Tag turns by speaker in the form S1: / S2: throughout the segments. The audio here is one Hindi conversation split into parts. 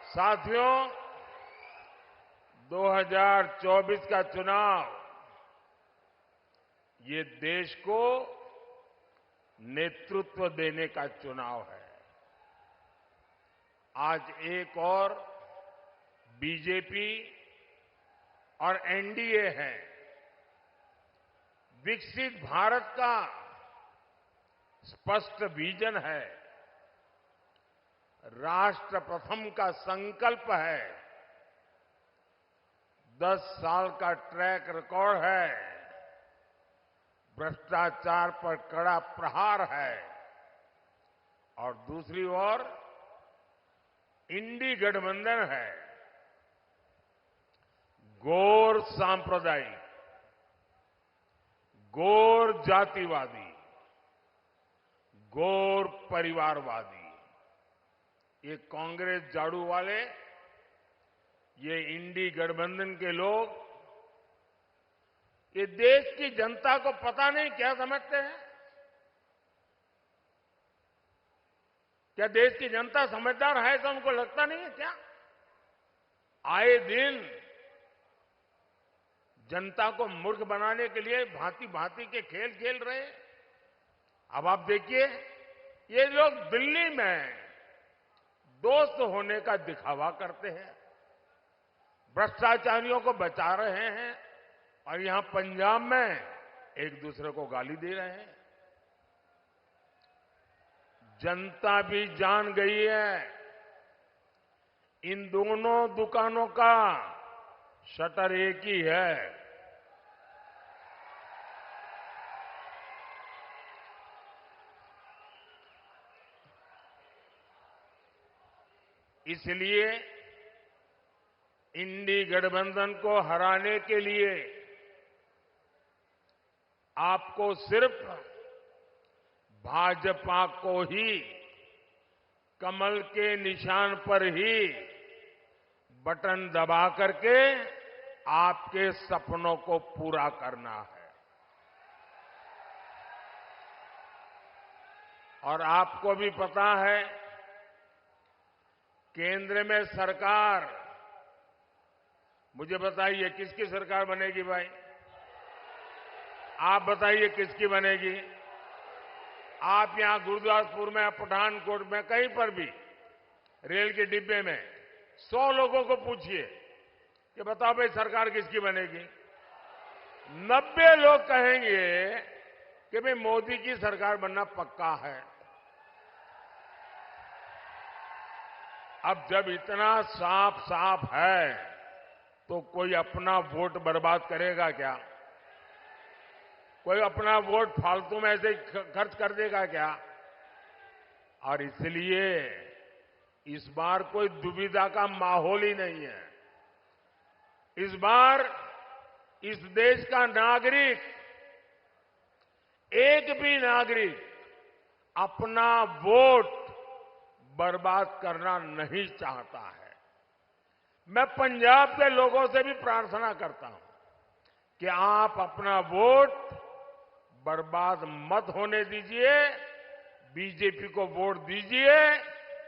S1: साथियों, 2024 का चुनाव ये देश को नेतृत्व देने का चुनाव है। आज एक और बीजेपी और एनडीए है। विकसित भारत का स्पष्ट विजन है। राष्ट्र प्रथम का संकल्प है। 10 साल का ट्रैक रिकॉर्ड है। भ्रष्टाचार पर कड़ा प्रहार है। और दूसरी ओर इंडी गठबंधन है। गौर सांप्रदायिक, गौर जातिवादी, गौर परिवारवादी, ये कांग्रेस झाड़ू वाले, ये इंडी गठबंधन के लोग, ये देश की जनता को पता नहीं क्या समझते हैं। क्या देश की जनता समझदार है ऐसा उनको लगता नहीं है क्या? आए दिन जनता को मूर्ख बनाने के लिए भांति भांति के खेल खेल रहे हैं। अब आप देखिए, ये लोग दिल्ली में दोस्त होने का दिखावा करते हैं, भ्रष्टाचारियों को बचा रहे हैं, और यहां पंजाब में एक दूसरे को गाली दे रहे हैं। जनता भी जान गई है इन दोनों दुकानों का शटर एक ही है। इसलिए इंडी गठबंधन को हराने के लिए आपको सिर्फ भाजपा को ही कमल के निशान पर ही बटन दबा करके आपके सपनों को पूरा करना है। और आपको भी पता है, केंद्र में सरकार, मुझे बताइए किसकी सरकार बनेगी भाई? आप बताइए किसकी बनेगी? आप यहां गुरुदासपुर में, पठानकोट में, कहीं पर भी रेल के डिब्बे में 100 लोगों को पूछिए कि बताओ भाई सरकार किसकी बनेगी? 90 लोग कहेंगे कि भाई मोदी की सरकार बनना पक्का है। अब जब इतना साफ साफ है तो कोई अपना वोट बर्बाद करेगा क्या? कोई अपना वोट फालतू में ऐसे खर्च कर देगा क्या? और इसलिए इस बार कोई दुविधा का माहौल ही नहीं है। इस बार इस देश का नागरिक, एक भी नागरिक अपना वोट बर्बाद करना नहीं चाहता है। मैं पंजाब के लोगों से भी प्रार्थना करता हूं कि आप अपना वोट बर्बाद मत होने दीजिए, बीजेपी को वोट दीजिए,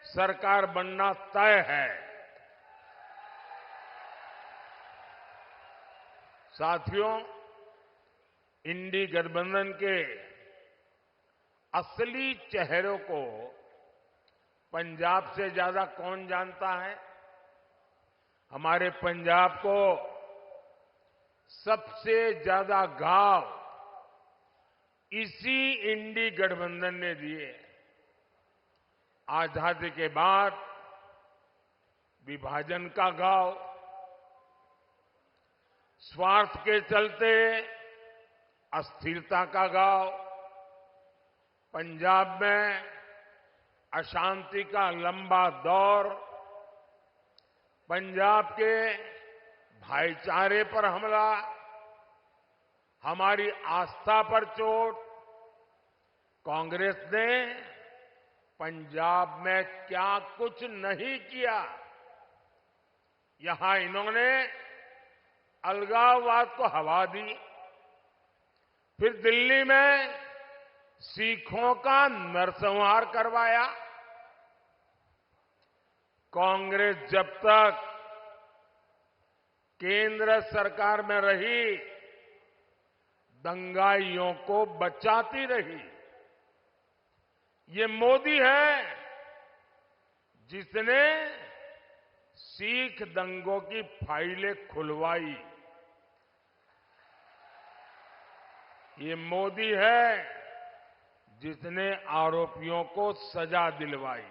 S1: सरकार बनना तय है। साथियों, इंडी गठबंधन के असली चेहरों को पंजाब से ज्यादा कौन जानता है? हमारे पंजाब को सबसे ज्यादा घाव इसी इंडी गठबंधन ने दिए। आजादी के बाद विभाजन का घाव, स्वार्थ के चलते अस्थिरता का घाव, पंजाब में अशांति का लंबा दौर, पंजाब के भाईचारे पर हमला, हमारी आस्था पर चोट। कांग्रेस ने पंजाब में क्या कुछ नहीं किया। यहां इन्होंने अलगाववाद को हवा दी, फिर दिल्ली में सिखों का नरसंहार करवाया, कांग्रेस जब तक केंद्र सरकार में रही, दंगाइयों को बचाती रही। ये मोदी है जिसने सिख दंगों की फाइलें खुलवाई। ये मोदी है जिसने आरोपियों को सजा दिलवाई।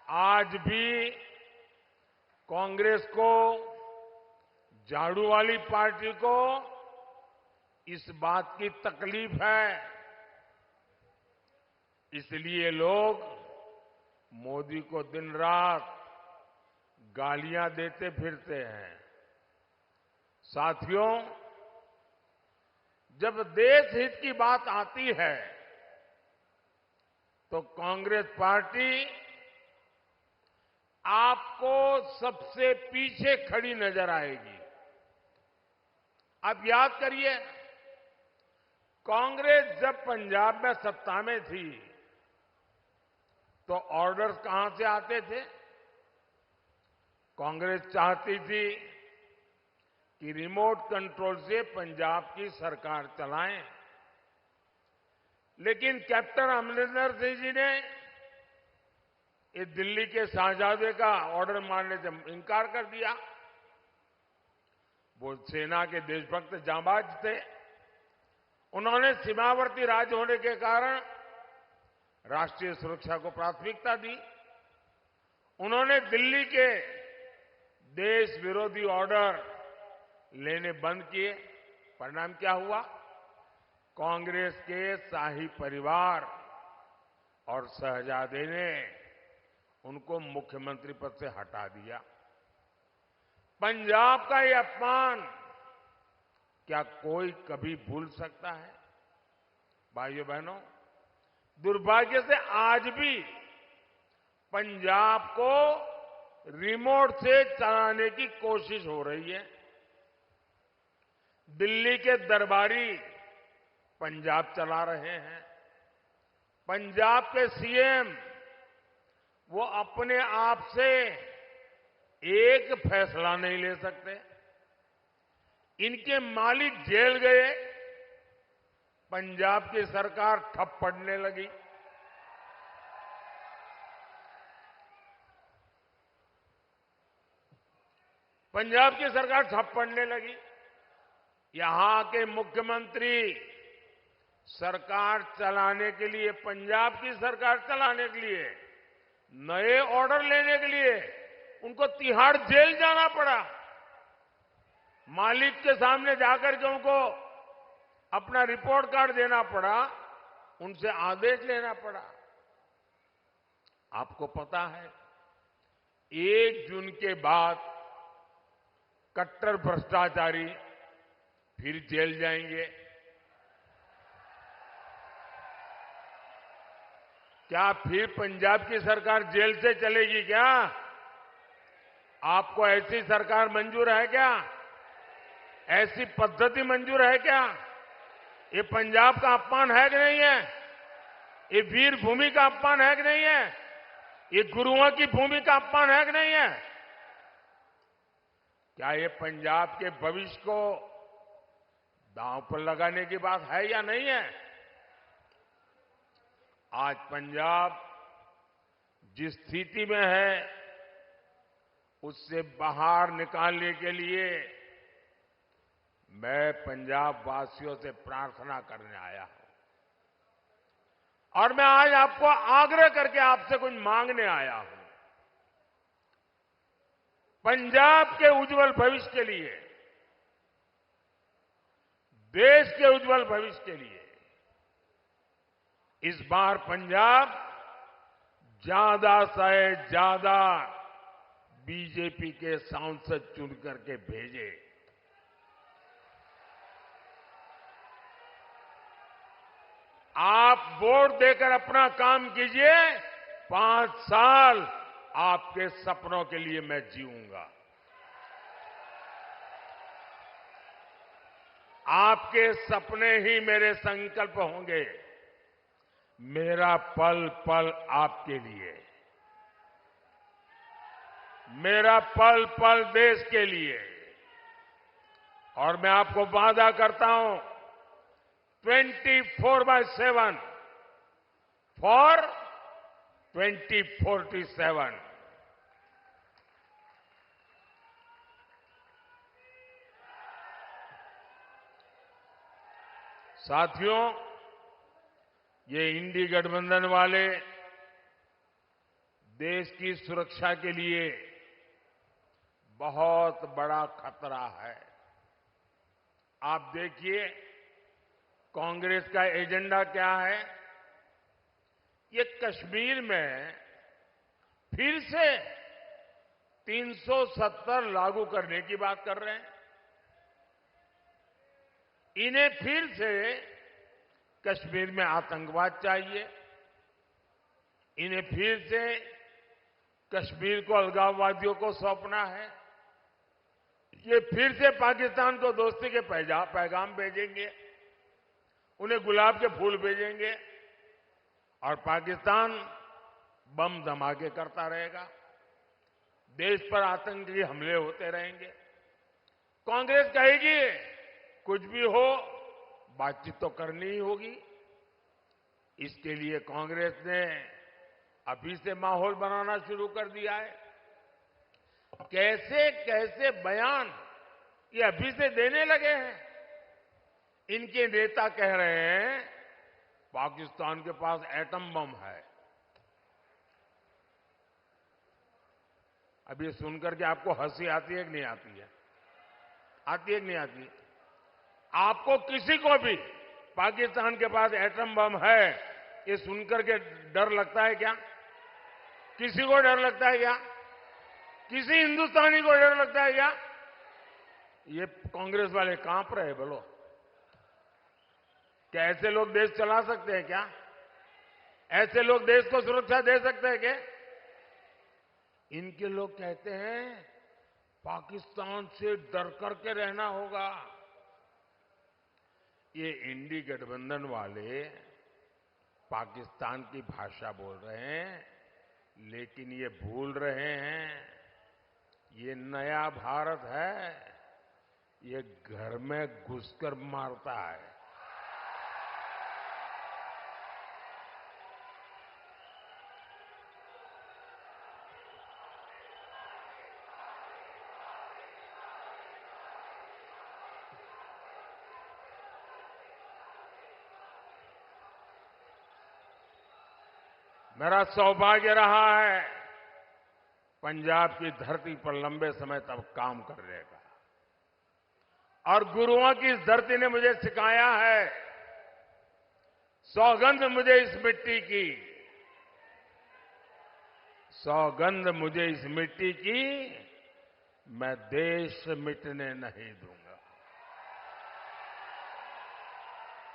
S1: आज भी कांग्रेस को, झाड़ू वाली पार्टी को इस बात की तकलीफ है, इसलिए लोग मोदी को दिन रात गालियां देते फिरते हैं। साथियों, जब देश हित की बात आती है तो कांग्रेस पार्टी आपको सबसे पीछे खड़ी नजर आएगी। आप याद करिए, कांग्रेस जब पंजाब में सत्ता में थी तो ऑर्डर्स कहां से आते थे? कांग्रेस चाहती थी कि रिमोट कंट्रोल से पंजाब की सरकार चलाएं, लेकिन कैप्टन अमरिंदर सिंह जी ने ये दिल्ली के शाहजादे का ऑर्डर मानने से इनकार कर दिया। वो सेना के देशभक्त जांबाज थे। उन्होंने सीमावर्ती राज्य होने के कारण राष्ट्रीय सुरक्षा को प्राथमिकता दी। उन्होंने दिल्ली के देश विरोधी ऑर्डर लेने बंद किए। परिणाम क्या हुआ? कांग्रेस के शाही परिवार और शहजादे ने उनको मुख्यमंत्री पद से हटा दिया। पंजाब का ये अपमान क्या कोई कभी भूल सकता है? भाइयों बहनों, दुर्भाग्य से आज भी पंजाब को रिमोट से चलाने की कोशिश हो रही है। दिल्ली के दरबारी पंजाब चला रहे हैं। पंजाब के सीएम वो अपने आप से एक फैसला नहीं ले सकते। इनके मालिक जेल गए, पंजाब की सरकार ठप पड़ने लगी। पंजाब की सरकार ठप पड़ने लगी। यहां के मुख्यमंत्री सरकार चलाने के लिए, पंजाब की सरकार चलाने के लिए, नए ऑर्डर लेने के लिए उनको तिहाड़ जेल जाना पड़ा। मालिक के सामने जाकर के उनको अपना रिपोर्ट कार्ड देना पड़ा, उनसे आदेश लेना पड़ा। आपको पता है, 1 जून के बाद कट्टर भ्रष्टाचारी फिर जेल जाएंगे। क्या फिर पंजाब की सरकार जेल से चलेगी क्या? आपको ऐसी सरकार मंजूर है क्या? ऐसी पद्धति मंजूर है क्या? ये पंजाब का अपमान है कि नहीं है? ये वीर भूमि का अपमान है कि नहीं है? ये गुरुओं की भूमि का अपमान है कि नहीं है? क्या ये पंजाब के भविष्य को दांव पर लगाने की बात है या नहीं है? आज पंजाब जिस स्थिति में है, उससे बाहर निकालने के लिए मैं पंजाब वासियों से प्रार्थना करने आया हूं। और मैं आज आपको आग्रह करके आपसे कुछ मांगने आया हूं। पंजाब के उज्जवल भविष्य के लिए, देश के उज्जवल भविष्य के लिए इस बार पंजाब ज्यादा से ज्यादा बीजेपी के सांसद चुन करके भेजे। आप वोट देकर अपना काम कीजिए। 5 साल आपके सपनों के लिए मैं जीऊंगा। आपके सपने ही मेरे संकल्प होंगे। मेरा पल पल आपके लिए। मेरा पल पल देश के लिए। और मैं आपको वादा करता हूं 24/7 फॉर 2047। साथियों, ये इंडी गठबंधन वाले देश की सुरक्षा के लिए बहुत बड़ा खतरा है। आप देखिए कांग्रेस का एजेंडा क्या है। ये कश्मीर में फिर से 370 लागू करने की बात कर रहे हैं। इन्हें फिर से कश्मीर में आतंकवाद चाहिए। इन्हें फिर से कश्मीर को अलगाववादियों को सौंपना है। ये फिर से पाकिस्तान को दोस्ती के पैगाम भेजेंगे, उन्हें गुलाब के फूल भेजेंगे और पाकिस्तान बम धमाके करता रहेगा। देश पर आतंकी हमले होते रहेंगे। कांग्रेस कहेगी कुछ भी हो, बातचीत तो करनी ही होगी। इसके लिए कांग्रेस ने अभी से माहौल बनाना शुरू कर दिया है। कैसे कैसे बयान ये अभी से देने लगे हैं। इनके नेता कह रहे हैं पाकिस्तान के पास एटम बम है। अब ये सुनकर के आपको हंसी आती है कि नहीं आती है? आती है कि नहीं आती? आपको किसी को भी पाकिस्तान के पास एटम बम है ये सुनकर के डर लगता है क्या? किसी को डर लगता है क्या? किसी हिंदुस्तानी को डर लगता है क्या? ये कांग्रेस वाले कांप रहे। बोलो, क्या ऐसे लोग देश चला सकते हैं क्या? ऐसे लोग देश को सुरक्षा दे सकते हैं क्या? इनके लोग कहते हैं पाकिस्तान से डर करके रहना होगा। ये इंडी गठबंधन वाले पाकिस्तान की भाषा बोल रहे हैं, लेकिन ये भूल रहे हैं ये नया भारत है। ये घर में घुसकर मारता है। मेरा सौभाग्य रहा है पंजाब की धरती पर लंबे समय तक काम करने का। और गुरुओं की इस धरती ने मुझे सिखाया है, सौगंध मुझे इस मिट्टी की, सौगंध मुझे इस मिट्टी की, मैं देश मिटने नहीं दूंगा।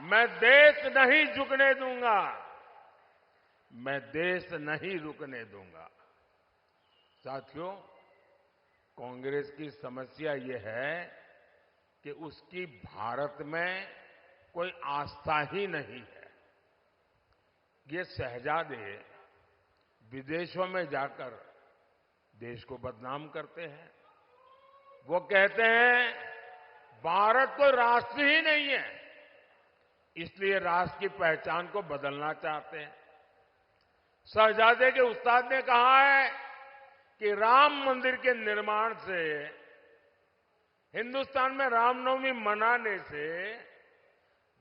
S1: मैं देश नहीं झुकने दूंगा। मैं देश नहीं रुकने दूंगा। साथियों, कांग्रेस की समस्या यह है कि उसकी भारत में कोई आस्था ही नहीं है। ये शहजादे विदेशों में जाकर देश को बदनाम करते हैं। वो कहते हैं भारत कोई राष्ट्र ही नहीं है, इसलिए राष्ट्र की पहचान को बदलना चाहते हैं। शहजादे के उस्ताद ने कहा है कि राम मंदिर के निर्माण से, हिंदुस्तान में रामनवमी मनाने से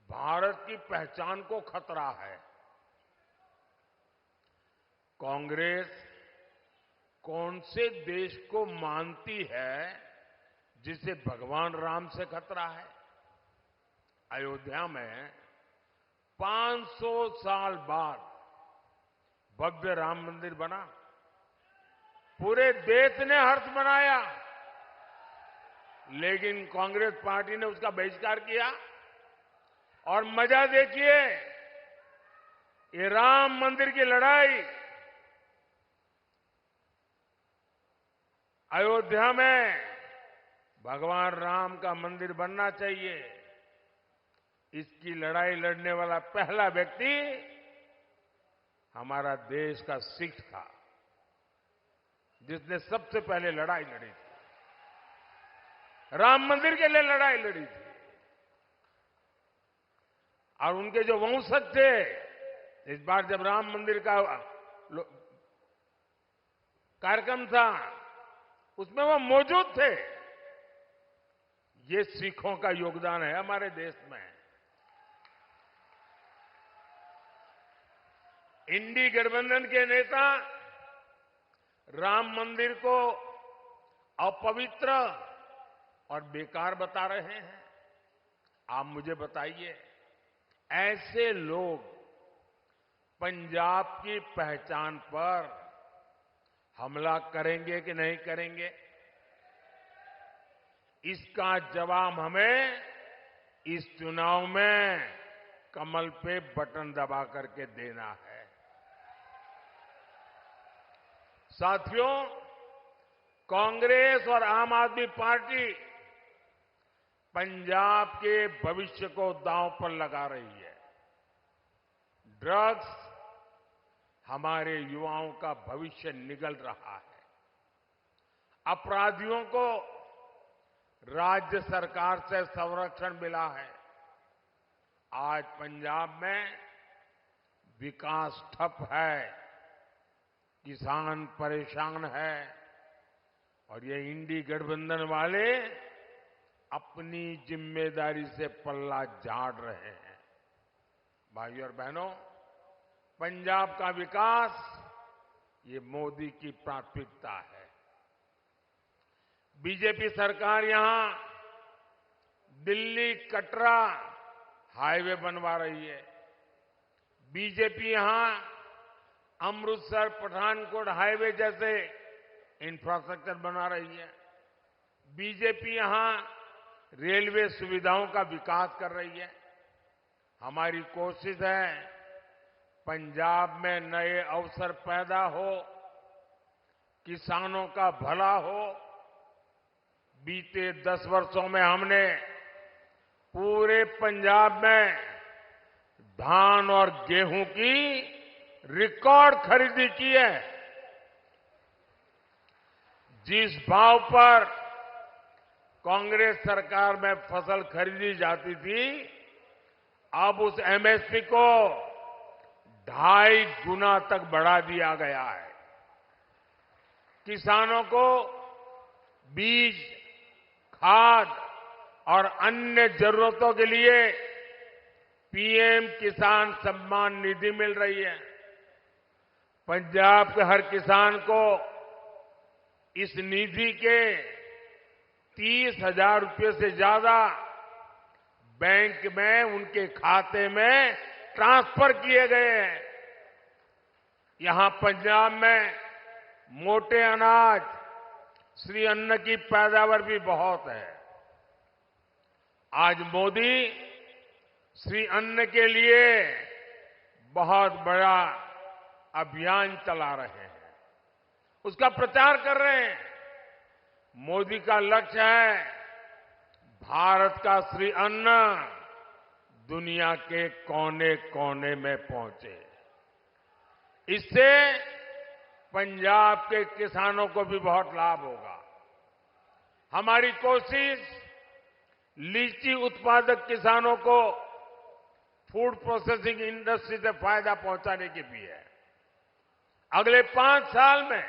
S1: भारत की पहचान को खतरा है। कांग्रेस कौन से देश को मानती है जिसे भगवान राम से खतरा है? अयोध्या में 500 साल बाद भव्य राम मंदिर बना। पूरे देश ने हर्ष मनाया, लेकिन कांग्रेस पार्टी ने उसका बहिष्कार किया। और मजा देखिए, ये राम मंदिर की लड़ाई अयोध्या में भगवान राम का मंदिर बनना चाहिए, इसकी लड़ाई लड़ने वाला पहला व्यक्ति हमारा देश का सिख था। जिसने सबसे पहले लड़ाई लड़ी थी, राम मंदिर के लिए लड़ाई लड़ी थी। और उनके जो वंशज थे, इस बार जब राम मंदिर का कार्यक्रम था, उसमें वो मौजूद थे। ये सिखों का योगदान है हमारे देश में। इंडी गठबंधन के नेता राम मंदिर को अपवित्र और बेकार बता रहे हैं। आप मुझे बताइए, ऐसे लोग पंजाब की पहचान पर हमला करेंगे कि नहीं करेंगे? इसका जवाब हमें इस चुनाव में कमल पे बटन दबा करके देना है। साथियों, कांग्रेस और आम आदमी पार्टी पंजाब के भविष्य को दांव पर लगा रही है। ड्रग्स हमारे युवाओं का भविष्य निगल रहा है। अपराधियों को राज्य सरकार से संरक्षण मिला है। आज पंजाब में विकास ठप है, किसान परेशान है, और ये इंडी गठबंधन वाले अपनी जिम्मेदारी से पल्ला झाड़ रहे हैं। भाइयों और बहनों, पंजाब का विकास ये मोदी की प्राथमिकता है। बीजेपी सरकार यहां दिल्ली कटरा हाईवे बनवा रही है। बीजेपी यहां अमृतसर पठानकोट हाईवे जैसे इंफ्रास्ट्रक्चर बना रही है। बीजेपी यहां रेलवे सुविधाओं का विकास कर रही है। हमारी कोशिश है पंजाब में नए अवसर पैदा हो, किसानों का भला हो। बीते 10 वर्षों में हमने पूरे पंजाब में धान और गेहूं की रिकॉर्ड खरीदी की है। जिस भाव पर कांग्रेस सरकार में फसल खरीदी जाती थी, अब उस एमएसपी को 2.5 गुना तक बढ़ा दिया गया है। किसानों को बीज, खाद और अन्य जरूरतों के लिए पीएम किसान सम्मान निधि मिल रही है। पंजाब के हर किसान को इस निधि के 30,000 रुपये से ज्यादा बैंक में उनके खाते में ट्रांसफर किए गए हैं। यहां पंजाब में मोटे अनाज, श्री अन्न की पैदावार भी बहुत है। आज मोदी श्री अन्न के लिए बहुत बड़ा अभियान चला रहे हैं, उसका प्रचार कर रहे हैं। मोदी का लक्ष्य है भारत का श्री अन्न दुनिया के कोने कोने में पहुंचे। इससे पंजाब के किसानों को भी बहुत लाभ होगा। हमारी कोशिश लीची उत्पादक किसानों को फूड प्रोसेसिंग इंडस्ट्री से फायदा पहुंचाने की भी है। अगले 5 साल में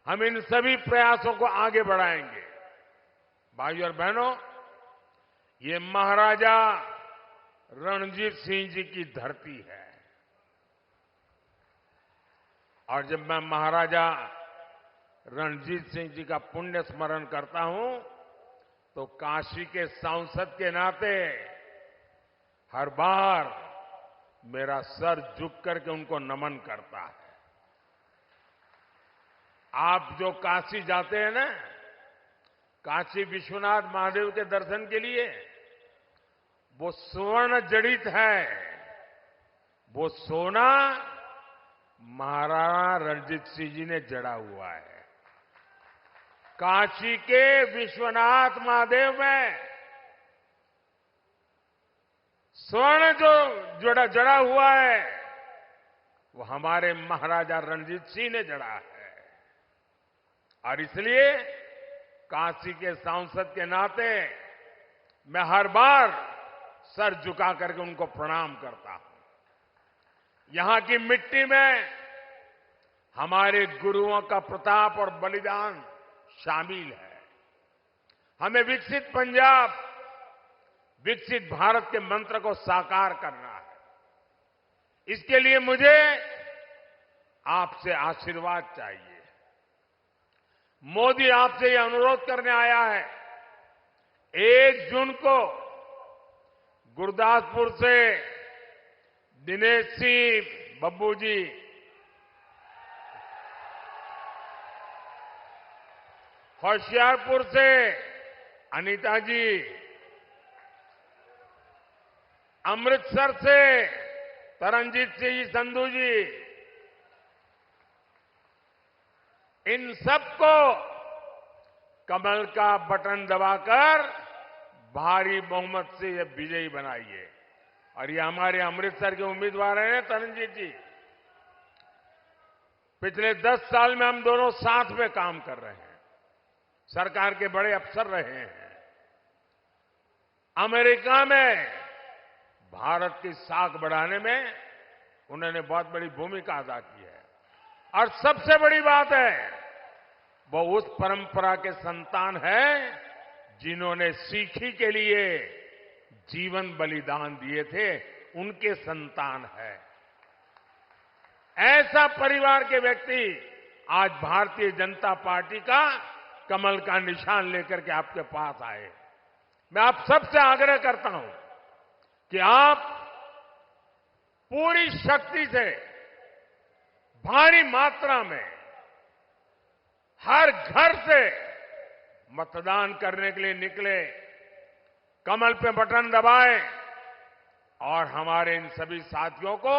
S1: हम इन सभी प्रयासों को आगे बढ़ाएंगे। भाइयों और बहनों, ये महाराजा रणजीत सिंह जी की धरती है। और जब मैं महाराजा रणजीत सिंह जी का पुण्य स्मरण करता हूं, तो काशी के सांसद के नाते हर बार मेरा सर झुक करके उनको नमन करता है। आप जो काशी जाते हैं ना, काशी विश्वनाथ महादेव के दर्शन के लिए, वो स्वर्ण जड़ित है। वो सोना महाराणा रणजीत सिंह जी ने जड़ा हुआ है। काशी के विश्वनाथ महादेव में स्वर्ण जो जड़ा हुआ है, वो हमारे महाराजा रणजीत सिंह ने जड़ा है। और इसलिए काशी के सांसद के नाते मैं हर बार सर झुका करके उनको प्रणाम करता हूं। यहां की मिट्टी में हमारे गुरुओं का प्रताप और बलिदान शामिल है। हमें विकसित पंजाब, विकसित भारत के मंत्र को साकार करना है। इसके लिए मुझे आपसे आशीर्वाद चाहिए। मोदी आपसे यह अनुरोध करने आया है, 1 जून को गुरदासपुर से दिनेश सिंह बब्बू जी, होशियारपुर से अनीता जी, अमृतसर से तरनजीत सिंह संधू जी, इन सबको कमल का बटन दबाकर भारी बहुमत से ये विजयी बनाइए। और ये हमारे अमृतसर के उम्मीदवार हैं तरनजीत जी। पिछले 10 साल में हम दोनों साथ में काम कर रहे हैं, सरकार के बड़े अफसर रहे हैं। अमेरिका में भारत की साख बढ़ाने में उन्होंने बहुत बड़ी भूमिका अदा की है। और सबसे बड़ी बात है, वो उस परंपरा के संतान हैं जिन्होंने सीखी के लिए जीवन बलिदान दिए थे, उनके संतान है। ऐसा परिवार के व्यक्ति आज भारतीय जनता पार्टी का कमल का निशान लेकर के आपके पास आए। मैं आप सबसे आग्रह करता हूं कि आप पूरी शक्ति से भारी मात्रा में हर घर से मतदान करने के लिए निकले, कमल पे बटन दबाएं और हमारे इन सभी साथियों को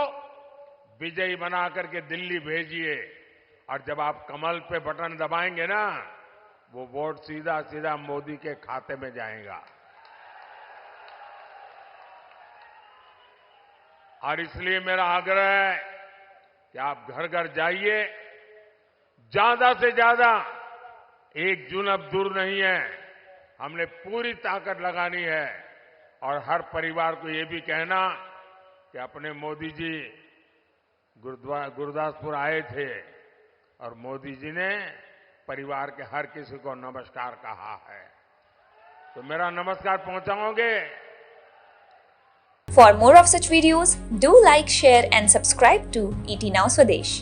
S1: विजयी बना करके दिल्ली भेजिए। और जब आप कमल पे बटन दबाएंगे ना, वो वोट सीधा सीधा मोदी के खाते में जाएगा। और इसलिए मेरा आग्रह है कि आप घर घर जाइए, ज्यादा से ज्यादा, 1 जून अब दूर नहीं है, हमने पूरी ताकत लगानी है। और हर परिवार को ये भी कहना कि अपने मोदी जी गुरदासपुर आए थे और मोदी जी ने परिवार के हर किसी को नमस्कार कहा है, तो मेरा नमस्कार पहुंचाओगे।
S2: For more of such videos, do like, share and subscribe to ET Now Swadesh.